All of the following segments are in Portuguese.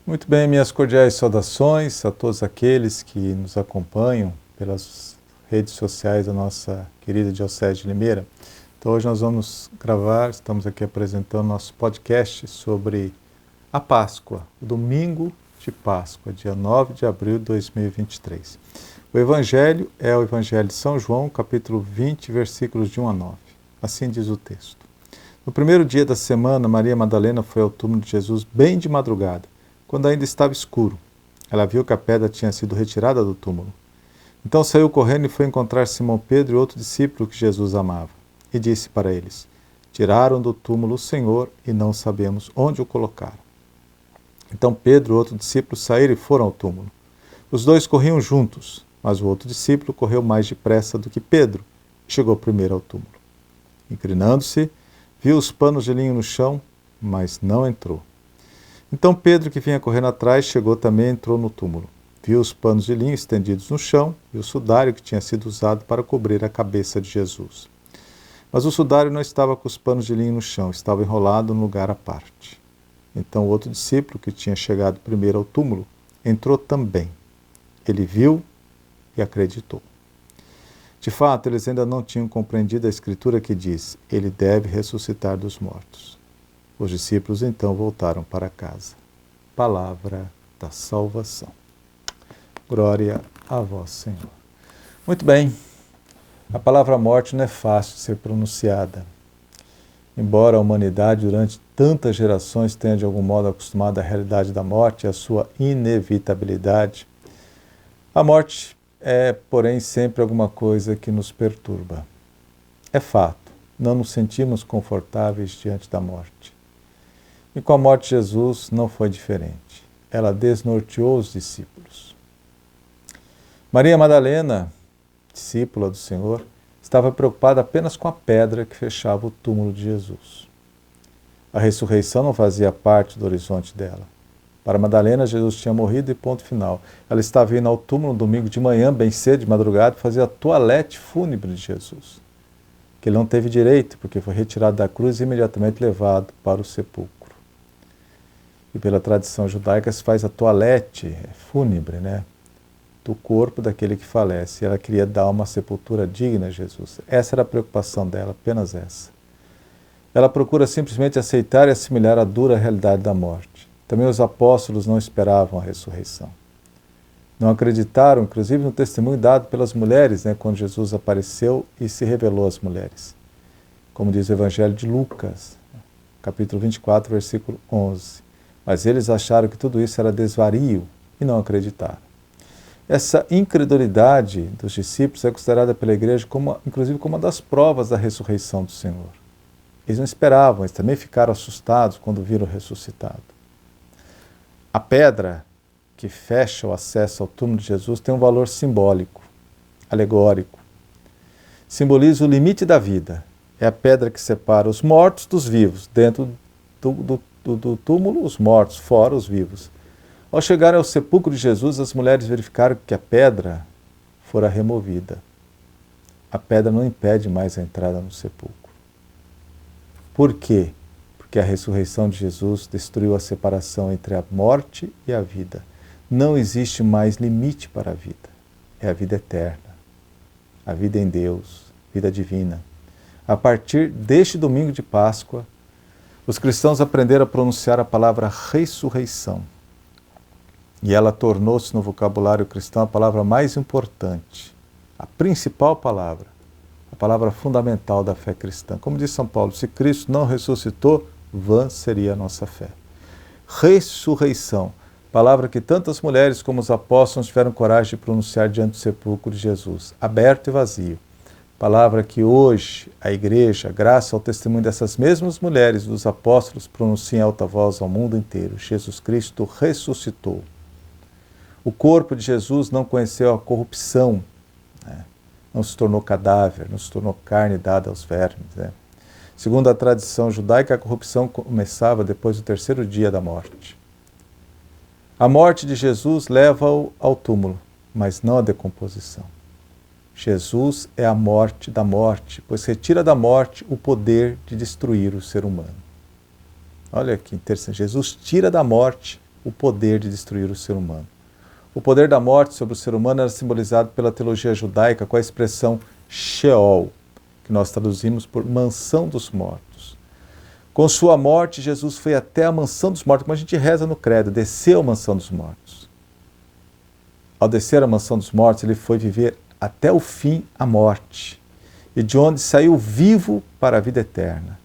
Muito bem, minhas cordiais saudações a todos aqueles que nos acompanham pelas redes sociais da nossa querida Diocese de Limeira. Então hoje nós vamos gravar, estamos aqui apresentando nosso podcast sobre a Páscoa, o domingo de Páscoa, dia 9 de abril de 2023. O Evangelho é o Evangelho de São João, capítulo 20, versículos de 1 a 9. Assim diz o texto. No primeiro dia da semana, Maria Madalena foi ao túmulo de Jesus bem de madrugada, quando ainda estava escuro. Ela viu que a pedra tinha sido retirada do túmulo. Então saiu correndo e foi encontrar Simão Pedro e outro discípulo que Jesus amava. E disse para eles: Tiraram do túmulo o Senhor e não sabemos onde o colocaram. Então Pedro e outro discípulo saíram e foram ao túmulo. Os dois corriam juntos, mas o outro discípulo correu mais depressa do que Pedro e chegou primeiro ao túmulo. Inclinando-se, viu os panos de linho no chão, mas não entrou. Então Pedro, que vinha correndo atrás, chegou também e entrou no túmulo. Viu os panos de linho estendidos no chão e o sudário que tinha sido usado para cobrir a cabeça de Jesus. Mas o sudário não estava com os panos de linho no chão, estava enrolado num lugar à parte. Então o outro discípulo, que tinha chegado primeiro ao túmulo, entrou também. Ele viu e acreditou. De fato, eles ainda não tinham compreendido a escritura que diz: Ele deve ressuscitar dos mortos. Os discípulos então voltaram para casa. Palavra da salvação. Glória a vós, Senhor. Muito bem, a palavra morte não é fácil de ser pronunciada. Embora a humanidade durante tantas gerações tenha de algum modo acostumado à realidade da morte e à sua inevitabilidade, a morte é, porém, sempre alguma coisa que nos perturba. É fato, não nos sentimos confortáveis diante da morte. E com a morte de Jesus não foi diferente. Ela desnorteou os discípulos. Maria Madalena, discípula do Senhor, estava preocupada apenas com a pedra que fechava o túmulo de Jesus. A ressurreição não fazia parte do horizonte dela. Para Madalena, Jesus tinha morrido e ponto final. Ela estava indo ao túmulo no domingo de manhã, bem cedo, de madrugada, fazer a toalete fúnebre de Jesus, que ele não teve direito, porque foi retirado da cruz e imediatamente levado para o sepulcro. E pela tradição judaica se faz a toalete fúnebre, do corpo daquele que falece. Ela queria dar uma sepultura digna a Jesus. Essa era a preocupação dela, apenas essa. Ela procura simplesmente aceitar e assimilar a dura realidade da morte. Também os apóstolos não esperavam a ressurreição. Não acreditaram, inclusive, no testemunho dado pelas mulheres, quando Jesus apareceu e se revelou às mulheres. Como diz o Evangelho de Lucas, capítulo 24, versículo 11. Mas eles acharam que tudo isso era desvario e não acreditaram. Essa incredulidade dos discípulos é considerada pela igreja inclusive como uma das provas da ressurreição do Senhor. Eles não esperavam, eles também ficaram assustados quando viram o ressuscitado. A pedra que fecha o acesso ao túmulo de Jesus tem um valor simbólico, alegórico. Simboliza o limite da vida. É a pedra que separa os mortos dos vivos, dentro do túmulo, os mortos, fora os vivos. Ao chegar ao sepulcro de Jesus, as mulheres verificaram que a pedra fora removida. A pedra não impede mais a entrada no sepulcro. Por quê? Porque a ressurreição de Jesus destruiu a separação entre a morte e a vida. Não existe mais limite para a vida. É a vida eterna. A vida em Deus, vida divina. A partir deste domingo de Páscoa, os cristãos aprenderam a pronunciar a palavra ressurreição. E ela tornou-se no vocabulário cristão a palavra mais importante, a principal palavra, a palavra fundamental da fé cristã. Como diz São Paulo, se Cristo não ressuscitou, vã seria a nossa fé. Ressurreição, palavra que tantas mulheres como os apóstolos tiveram coragem de pronunciar diante do sepulcro de Jesus, aberto e vazio. Palavra que hoje a Igreja, graças ao testemunho dessas mesmas mulheres e dos apóstolos, pronuncia em alta voz ao mundo inteiro. Jesus Cristo ressuscitou. O corpo de Jesus não conheceu a corrupção, não se tornou cadáver, não se tornou carne dada aos vermes. Segundo a tradição judaica, a corrupção começava depois do terceiro dia da morte. A morte de Jesus leva-o ao túmulo, mas não à decomposição. Jesus é a morte da morte, pois retira da morte o poder de destruir o ser humano. Olha que interessante, Jesus tira da morte o poder de destruir o ser humano. O poder da morte sobre o ser humano era simbolizado pela teologia judaica com a expressão Sheol, que nós traduzimos por mansão dos mortos. Com sua morte, Jesus foi até a mansão dos mortos, como a gente reza no credo, desceu a mansão dos mortos. Ao descer a mansão dos mortos, ele foi viver até o fim a morte, e de onde saiu vivo para a vida eterna.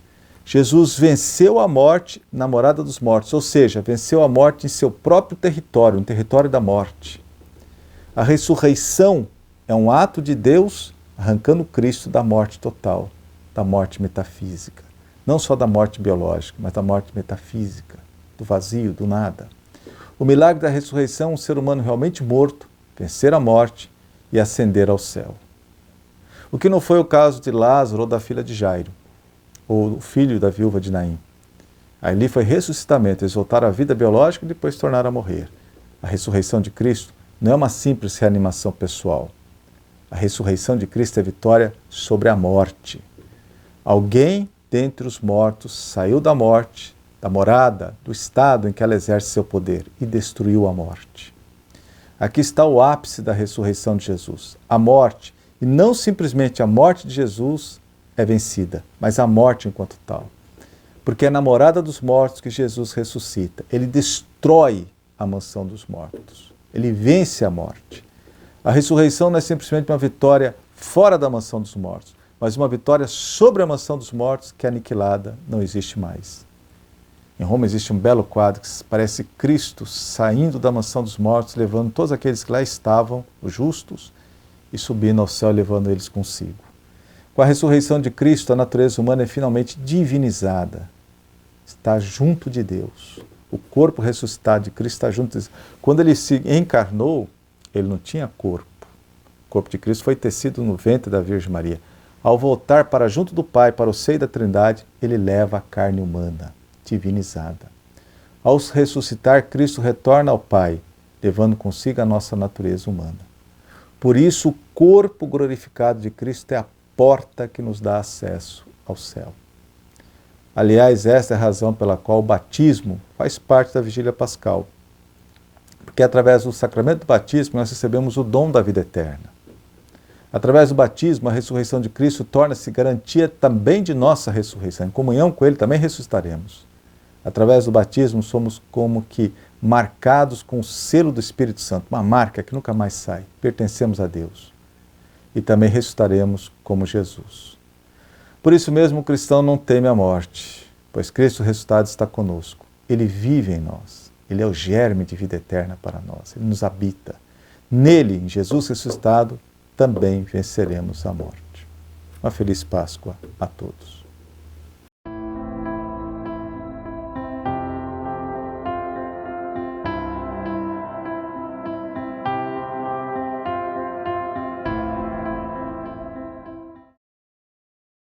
Jesus venceu a morte na morada dos mortos, ou seja, venceu a morte em seu próprio território, no território da morte. A ressurreição é um ato de Deus arrancando Cristo da morte total, da morte metafísica. Não só da morte biológica, mas da morte metafísica, do vazio, do nada. O milagre da ressurreição é um ser humano realmente morto, vencer a morte e ascender ao céu. O que não foi o caso de Lázaro ou da filha de Jairo, ou o filho da viúva de Naim. Ali foi ressuscitamento, eles voltaram à vida biológica e depois tornaram a morrer. A ressurreição de Cristo não é uma simples reanimação pessoal. A ressurreição de Cristo é vitória sobre a morte. Alguém dentre os mortos saiu da morte, da morada, do estado em que ela exerce seu poder e destruiu a morte. Aqui está o ápice da ressurreição de Jesus. A morte, e não simplesmente a morte de Jesus, é vencida, mas a morte enquanto tal. Porque é na morada dos mortos que Jesus ressuscita. Ele destrói a mansão dos mortos. Ele vence a morte. A ressurreição não é simplesmente uma vitória fora da mansão dos mortos, mas uma vitória sobre a mansão dos mortos que é aniquilada, não existe mais. Em Roma existe um belo quadro que parece Cristo saindo da mansão dos mortos, levando todos aqueles que lá estavam, os justos, e subindo ao céu, levando eles consigo. Com a ressurreição de Cristo, a natureza humana é finalmente divinizada. Está junto de Deus. O corpo ressuscitado de Cristo está junto de Deus. Quando ele se encarnou, ele não tinha corpo. O corpo de Cristo foi tecido no ventre da Virgem Maria. Ao voltar para junto do Pai, para o seio da Trindade, ele leva a carne humana, divinizada. Ao ressuscitar, Cristo retorna ao Pai, levando consigo a nossa natureza humana. Por isso, o corpo glorificado de Cristo é a porta que nos dá acesso ao céu. Aliás, esta é a razão pela qual o batismo faz parte da vigília pascal. Porque através do sacramento do batismo nós recebemos o dom da vida eterna. Através do batismo, a ressurreição de Cristo torna-se garantia também de nossa ressurreição. Em comunhão com Ele também ressuscitaremos. Através do batismo somos como que marcados com o selo do Espírito Santo, uma marca que nunca mais sai. Pertencemos a Deus. E também ressuscitaremos como Jesus. Por isso mesmo o cristão não teme a morte, pois Cristo ressuscitado está conosco. Ele vive em nós. Ele é o germe de vida eterna para nós. Ele nos habita. Nele, em Jesus ressuscitado, também venceremos a morte. Uma feliz Páscoa a todos.